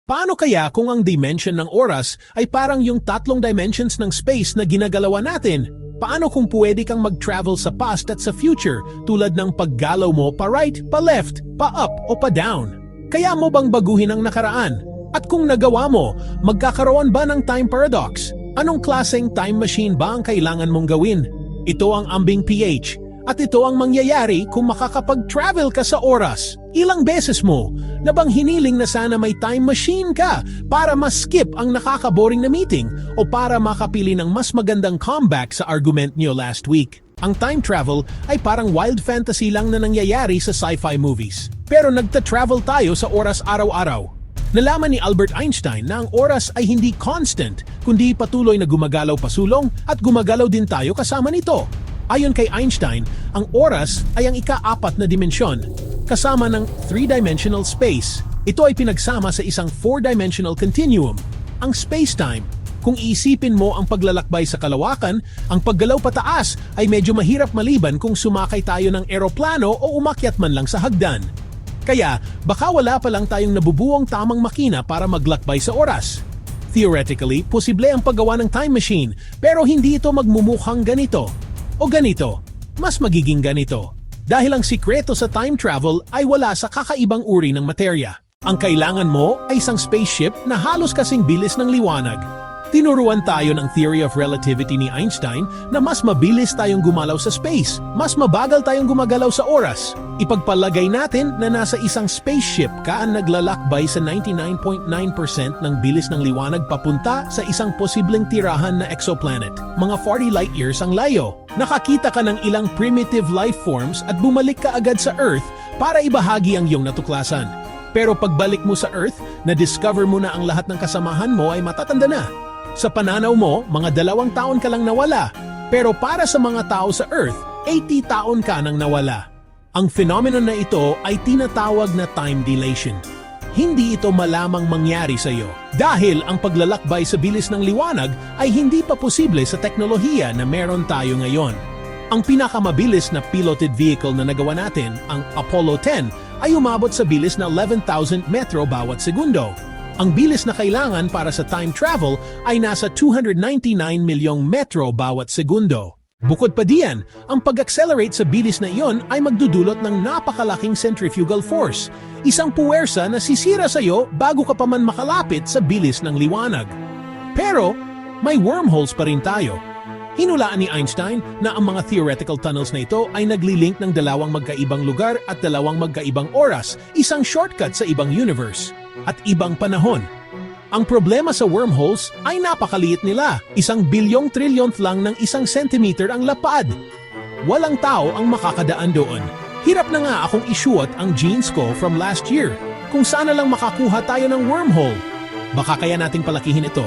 Paano kaya kung ang dimension ng oras ay parang yung tatlong dimensions ng space na ginagalawan natin? Paano kung pwede kang mag-travel sa past at sa future tulad ng paggalaw mo pa right, pa left, pa up o pa down? Kaya mo bang baguhin ang nakaraan? At kung nagawa mo, magkakaroon ba ng time paradox? Anong klaseng time machine ba ang kailangan mong gawin? Ito ang ambing PH. At ito ang mangyayari kung makakapag-travel ka sa oras. Ilang beses mo na bang hiniling na sana may time machine ka para ma-skip ang nakakaboring na meeting o para makapili ng mas magandang comeback sa argument niyo last week? Ang time travel ay parang wild fantasy lang na nangyayari sa sci-fi movies. Pero nagta-travel tayo sa oras araw-araw. Nalaman ni Albert Einstein na ang oras ay hindi constant, kundi patuloy na gumagalaw pasulong at gumagalaw din tayo kasama nito. Ayon kay Einstein, ang oras ay ang ika-4 na dimensyon, kasama ng 3-dimensional space. Ito ay pinagsama sa isang 4-dimensional continuum, ang space-time. Kung iisipin mo ang paglalakbay sa kalawakan, ang paggalaw pataas ay medyo mahirap maliban kung sumakay tayo ng eroplano o umakyat man lang sa hagdan. Kaya, baka wala pa lang tayong nabubuong tamang makina para maglakbay sa oras. Theoretically, posible ang paggawa ng time machine, pero hindi ito magmumukhang ganito. O ganito, mas magiging ganito. Dahil ang sikreto sa time travel ay wala sa kakaibang uri ng materya. Ang kailangan mo ay isang spaceship na halos kasing bilis ng liwanag. Tinuruan tayo ng theory of relativity ni Einstein na mas mabilis tayong gumalaw sa space, mas mabagal tayong gumagalaw sa oras. Ipagpalagay natin na nasa isang spaceship ka ang naglalakbay sa 99.9% ng bilis ng liwanag papunta sa isang posibleng tirahan na exoplanet. Mga 40 light years ang layo. Nakakita ka ng ilang primitive life forms at bumalik ka agad sa Earth para ibahagi ang iyong natuklasan. Pero pagbalik mo sa Earth, na-discover mo na ang lahat ng kasamahan mo ay matatanda na. Sa pananaw mo, mga 2 taon ka lang nawala. Pero para sa mga tao sa Earth, 80 taon ka nang nawala. Ang phenomenon na ito ay tinatawag na time dilation. Hindi ito malamang mangyari sa iyo dahil ang paglalakbay sa bilis ng liwanag ay hindi pa posible sa teknolohiya na meron tayo ngayon. Ang pinakamabilis na piloted vehicle na nagawa natin, ang Apollo 10, ay umabot sa bilis na 11,000 metro bawat segundo. Ang bilis na kailangan para sa time travel ay nasa 299 milyong metro bawat segundo. Bukod pa diyan, ang pag-accelerate sa bilis na iyon ay magdudulot ng napakalaking centrifugal force, isang puwersa na sisira sa iyo bago ka pa man makalapit sa bilis ng liwanag. Pero, may wormholes pa rin tayo. Hinulaan ni Einstein na ang mga theoretical tunnels na ito ay naglilink ng 2 magkaibang lugar at 2 magkaibang oras, isang shortcut sa ibang universe at ibang panahon. Ang problema sa wormholes ay napakaliit nila, 1 bilyong trilyonth lang ng 1 centimeter ang lapad. Walang tao ang makakadaan doon. Hirap na nga akong isuot ang jeans ko from last year, kung saan na lang makakuha tayo ng wormhole. Baka kaya nating palakihin ito.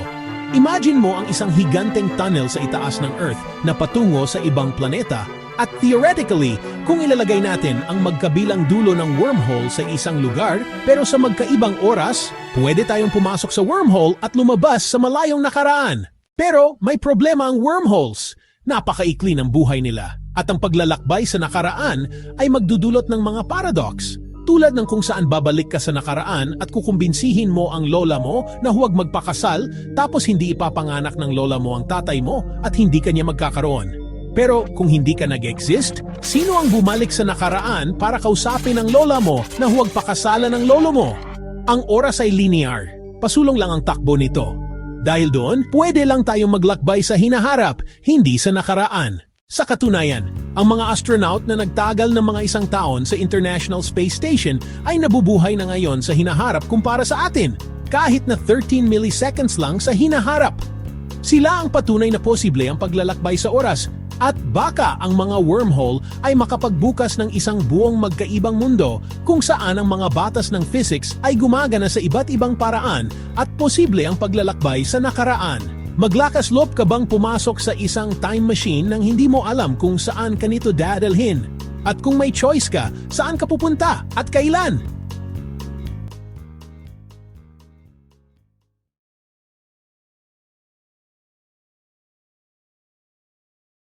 Imagine mo ang isang higanteng tunnel sa itaas ng Earth na patungo sa ibang planeta at theoretically, kung ilalagay natin ang magkabilang dulo ng wormhole sa isang lugar pero sa magkaibang oras, pwede tayong pumasok sa wormhole at lumabas sa malayong nakaraan. Pero may problema ang wormholes. Napakaikli ng buhay nila at ang paglalakbay sa nakaraan ay magdudulot ng mga paradox. Tulad ng kung saan babalik ka sa nakaraan at kukumbinsihin mo ang lola mo na huwag magpakasal tapos hindi ipapanganak ng lola mo ang tatay mo at hindi kanya magkakaroon. Pero kung hindi ka nag-exist, sino ang bumalik sa nakaraan para kausapin ang lola mo na huwag pakasalan ng lolo mo? Ang oras ay linear. Pasulong lang ang takbo nito. Dahil doon, pwede lang tayong maglakbay sa hinaharap, hindi sa nakaraan. Sa katunayan, ang mga astronaut na nagtagal ng mga 1 taon sa International Space Station ay nabubuhay na ngayon sa hinaharap kumpara sa atin, kahit na 13 milliseconds lang sa hinaharap. Sila ang patunay na posible ang paglalakbay sa oras at baka ang mga wormhole ay makapagbukas ng isang buong magkaibang mundo kung saan ang mga batas ng physics ay gumagana sa iba't ibang paraan at posible ang paglalakbay sa nakaraan. Maglakas loob ka bang pumasok sa isang time machine nang hindi mo alam kung saan ka nito dadalhin? At kung may choice ka, saan ka pupunta at kailan?